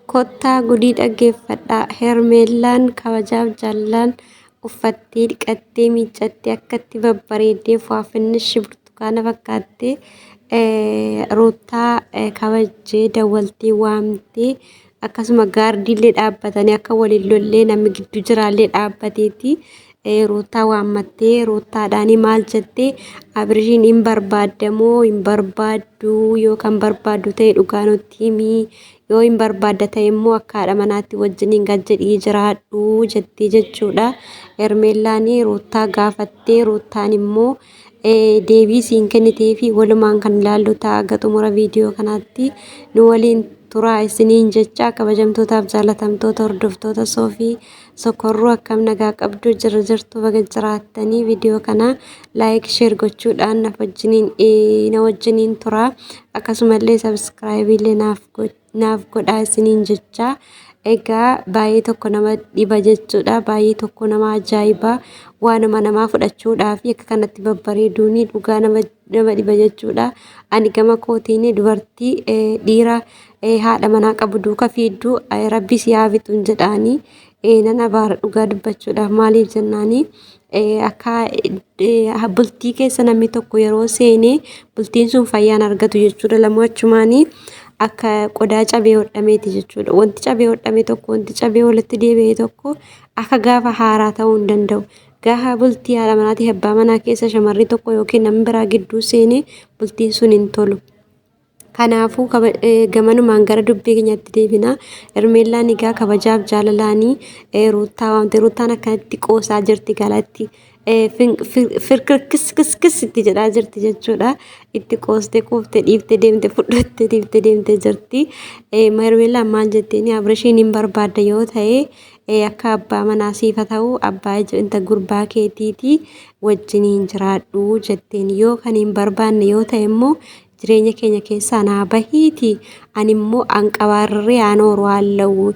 Kottaa gudii dhaggeeffadhaa. Hermeellaan kabajaaf jaalallaan uffattee dhiqattee miiccattee akkatti babbareeddee faafinnishi burtukaana fakkaattee Ruutaa kabajjee dawwaltee waamtee akkasuma gaardiillee dhaabbatanii akka waliin lollee namni gidduu jiraallee dhaabbateeti. Ruutaa waammattee Ruutaadhaanii maal jettee Abiriishiin hin barbaadda moo hin barbaaddu yoo kan barbaaddu ta'e dhugaa nutti himii yoo hin barbaadda ta'e immoo akka haadha manaatti wajjiniin gad jedhii jiraadhu jettee jechuudha. Hermeellaanii Ruutaa gaafattee Ruutaan immoo deebii siin kennitee fi walumaan kan ilaallu ta'a xumura viidiyoo kanaatti nu waliin turaa isiniin jecha kabajamtootaaf jaalatamtoota hordoftoota Soofii Sokorruu akkam nagaa qabdu jirtu baga jiraattanii viidiyoo kana laayik sheer gochuudhaan na wajjiniin turaa akkasumallee sabskraayibiillee naaf godhaa isiniin jecha. Egaa baay'ee tokko nama dhiba jechuudha. Baay'ee tokko nama ajaa'ibaa waanuma namaa fudhachuudhaa fi akka kanatti babbareeduun dhugaa nama dhiba jechuudha. Ani gama kootiin dubartii dhiira haadha manaa qabu duuka fiidduu rabbi si haa fixuun jedhaanii nan abaara dhugaa dubbachuudhaaf maaliif jennaanii akka bultii keessa namni tokko yeroo seenee bultiin sun fayyaan argatu jechuudha. Lamoo achumaanii akka qodaa cabee hodhameeti jechuudha. Wanti cabee hodhame tokko wanti cabee walitti deebi'e tokko akka gaafa haaraa ta'uu hin danda'u. Gaafa bultii haadha manaatii abbaa manaa keessa shamarri tokko yookiin namni biraa gidduu seenee bultiin sun hin tolu. Kanaafuu gamanumaan gara dubbii keenyatti deebina. Hermeellaan egaa kabajaaf jaalalaanii Ruutaa waamte. Ruutaan akkanatti qoosaa jirti galatti. Firkirkis itti jedhaa jirti jechuudha. Itti qoostee kuuftee dhiiftee deemte fudhattee dhiiftee deemtee jirti. Hermeellaan maal jetteeni Abiriishiin hin barbaadda yoo ta'e akka abbaa manaa siifa ta'u abbaa inta gurbaa keetiiti wajjiniin jiraadhu jetteen yoo kan hin barbaanne yoo ta'e immoo jireenya keenya keessaa naa bahiiti ani immoo anqabaarree aanooru haala'u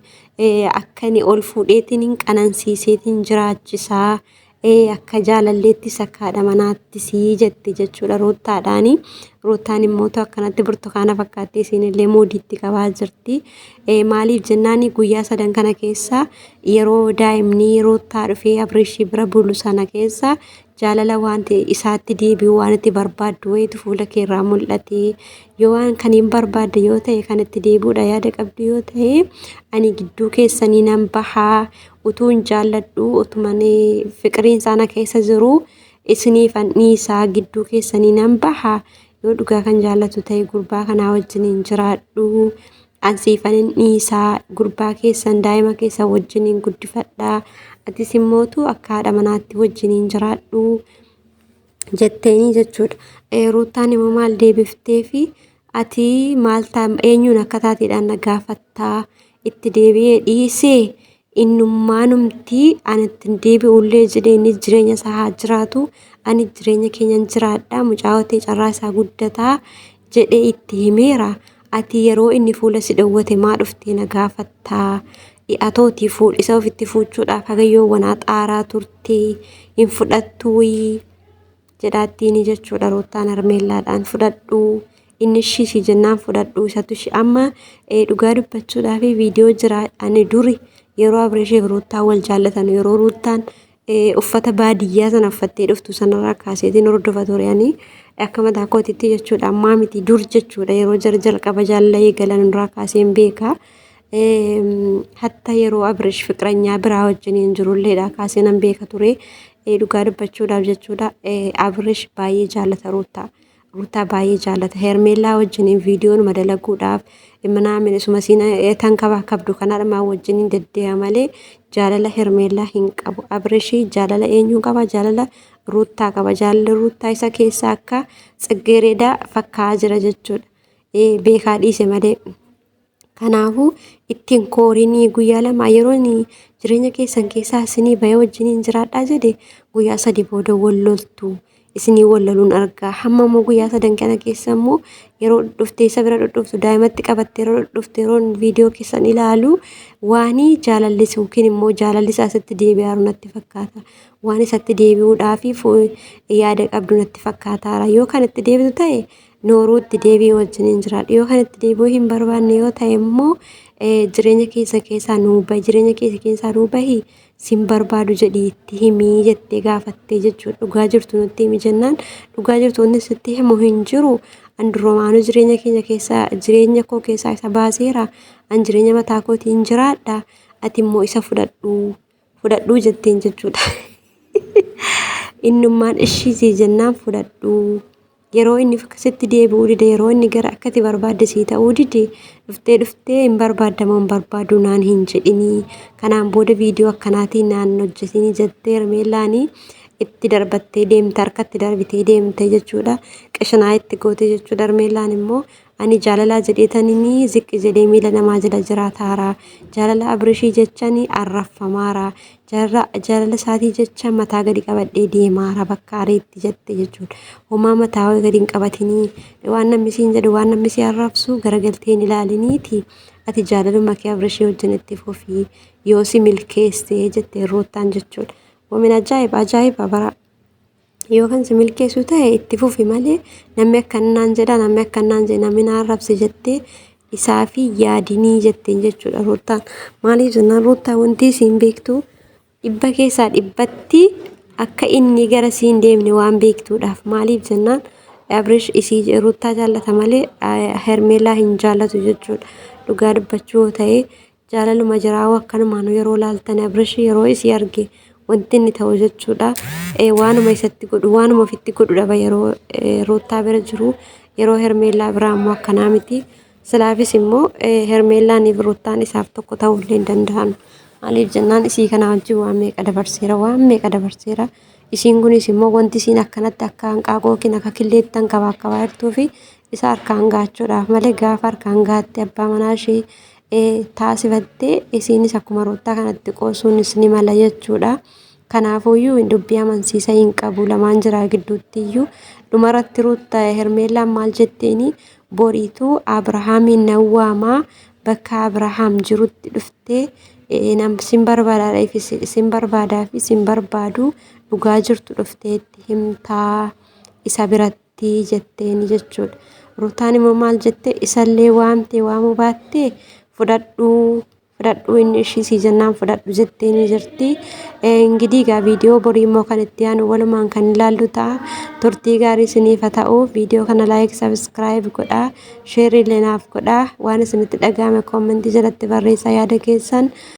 akkani ol fuudheetiin hin qanansiiseetiin jiraachisaa akka jaalalleettis akka haadha manaattis jetti jechuudha Ruutaadhaanii. Ruutaan immoo akkanatti burtukaana fakkaattee isiinillee moodiitti qabaa jirti. Maaliif jennaani guyyaa sadan kana keessa yeroo daa'imni Ruutaa dhufee Abiriishii bira bulu sana keessa jaalala waan isaatti deebi'u waan itti barbaaddu wayitu fuula keerraa mul'ate. Yoo waan kan hin barbaadde yoo ta'e kan itti deebi'uudha yaada qabdu yoo ta'e ani gidduu keessanii nan bahaa utuu hin jaalladhu utuman fiqiriin sana keessa jiru isiniif anniisaa gidduu keessanii nan bahaa. Yoo dhugaa kan jaallatu ta'e gurbaa kanaa wajjiniin jiraadhu ansiifan dhiisaa gurbaa keessan daa'ima keessan wajjiniin guddifadhaa atis immootu akka haadha manaatti wajjiniin jiraadhu jetteeni jechuudha. Ruutaan immoo maal deebiftee fi ati maal eenyuun akka taateedhaan na gaafattaa itti deebi'ee dhiisee innummaanumti ani ittiin deebi'ullee jedheenis jireenya isaa haa jiraatu ani jireenya keenyan jiraadhaa mucaawatee carraa isaa guddataa jedhee itti himeera. Ati yeroo inni fuula si dhawwate maa dhuftee na gaafattaa dhi'atootii isa ofitti fuuchuudhaaf hagayyoowwan xaaraa turtee hin fudhattuu jedhaattiin jechuudha. Ruutaan Hermeellaadhaan fudhadhu inni ishii jennaan fudhadhu isatu amma dhugaa dubbachuudhaaf viidiyoo jira ani duri yeroo Abiriishii fi Ruutaa wal jaallatan yeroo Ruutaan uffata baadiyyaa sana uffattee dhuftu sanarraa kaaseetiin hordofa turanii akka mataa kootitti jechuudha. Ammaa miti dur jechuudha yeroo jalqaba jaalala galan irraa kaaseen beeka. Hatta yeroo Abiriish fiqiranyaa biraa wajjiniin jirulleedha kaaseenan beeka ture. Dhugaa dubbachuudhaaf jechuudha. Abiriish baay'ee jaallata Ruutaa baay'ee jaallata. Hermeellaa wajjiniin viidiyoon madalaguudhaaf manaamin isuma tan kabdu kanadhamaa wajjiniin deddeebi'a malee jaalala Hermeellaa hin qabu. Abiriishii jaalala eenyuu qaba? Jaalala Ruutaa qaba. Jaalala Ruutaa isa keessaa akka Tsiggereedaa fakkaa'aa jira jechuudha. Beekaa dhiise malee. Kanaafuu ittiin koorinii guyyaa lama yeroo jireenya keessan keessaa isinii bahee wajjiniin jiraadhaa jedhe guyyaa 3 booda wal loltu. Isinii wal loluun argaa. Hamma immoo guyyaa 3 kana keessa immoo yeroo dhuftee isa bira dhuftu daa'imatti qabattee yeroo dhufte yeroo viidiyoo keessan ilaalu waan jaalallis yookiin immoo jaalalli isaatti deebi'aaru natti fakkaata. Waan isatti deebi'uudhaaf yaada qabdu natti fakkaataara. Yoo kan itti deebitu ta'e nooruutti deebi'ee wajjiniin jiraadha. Yoo kan itti deebi'uu hin barbaanne yoo ta'e immoo jireenya keessaa nuu bahi jireenya keessaa nuu bahi sin barbaadu jedhii itti himii jettee gaafattee jechuudha. Dhugaa jirtu nutti himi jennaan dhugaa jirtu wanti sitti himu hin jiru. An duroomaanuu jireenya keenya keessaa jireenya koo keessaa isa baaseera. An jireenya mataa kootiin jiraadha. Ati immoo isa fudhadhuu jetteen jechuudha. Innummaan ishii jennaan fudhadhuu. Yeroo inni akkasitti deebi'uu dide yeroo inni gara akkati barbaadde sii ta'uu dide dhuftee hin barbaadamoo hin barbaadu naan hin jedhinii. Kanaan booda viidiyoo akkanaatiin naan hojjetinii jettee Hermeellaanii itti darbattee deemte harkatti darbitee deemte jechuudha. Qishanaa itti goote jechuudha. Hermeellaan immoo ani jaalalaa jedheetanii ziqqi jedhee miila namaa jala jiraataara. Jaalala Abrishii jechanii arraffamaara. Jaalala isaatii jecha mataa gadi qabadhee deemaara bakka areetti jette jechuudha. Homaa mataa gadi hin qabatinii waan namni siin jedhu waan namni si arrabsu garagalteen ilaaliniiti. Ati jaalaluma kee Abrishii wajjin itti fufii yoo si milkeessee jettee Ruuttaan jechuudha. Oomin ajaa'iba bara. Yoo kan si milkeessu ta'e itti fufi malee namni akkanaan jedha namni akkanaan jedha namni na arrabse jettee isaa fi yaadinii jetteen jechuudha Ruuttaan. Maaliif jennaan Ruuttaan wanti siin beektu dhibba keessaa dhibbatti akka inni gara siin deemne waan beektuudhaaf. Maaliif jennaan Abrish isii Ruuttaa jaallata malee Hermeellaa hin jaallatu jechuudha. Dhugaa dubbachuu ta'e jaalaluma jiraawuu akkanumaan yeroo laaltan Abrish yeroo isii arge wanti inni ta'u jechuudha. Waanuma isatti godhu waanuma ofitti godhu dhaba yeroo Ruuttaa bira jiru yeroo Hermeellaa biraa immoo akkanaa miti. Silaafis immoo Hermeellaaniif Ruuttaan isaaf tokko ta'uu illee hin danda'an. Maaliif jennaan isii kana wajjin waan meeqa dabarseera. Isiin kunis immoo wanti isiin akkanatti akka hanqaaquu yookiin akka killeettan qabaa jirtuu fi isa harkaan gaachuudhaaf malee gaafa harkaan gaatte abbaa manaa ishee taasifattee isiinis akkuma Ruuttaa kanatti qoosuunis ni mala jechuudha. Kanaafuyyuu dubbii amansiisa hin qabu lamaan jira gidduutti iyyuu dhumarratti Ruuttaa Hermeellaan maal jetteeni boriituu Abrahaamiin nan waamaa bakka Abrahaam jirutti dhuftee sin barbaadaa fi sin barbaadu dhugaa jirtu dhufteetti himtaa isa biratti jetteeni jechuudha. Ruuttaan immoo maal jette isallee waamtee waamuu baattee fudhadhuu inni ishii jennaan fudhadhu jetteeni jirti. Ingidihi egaa viidiyoo borii immoo kan itti aanu walumaan kan ilaallu ta'a. Turtii gaarii isiniif haa ta'u. Viidiyoo kana laayik sabiskiraayib godhaa. Sheerii illee naaf godhaa. Waan isinitti dhagahame koomentii jalatti barreessaa yaada keessan.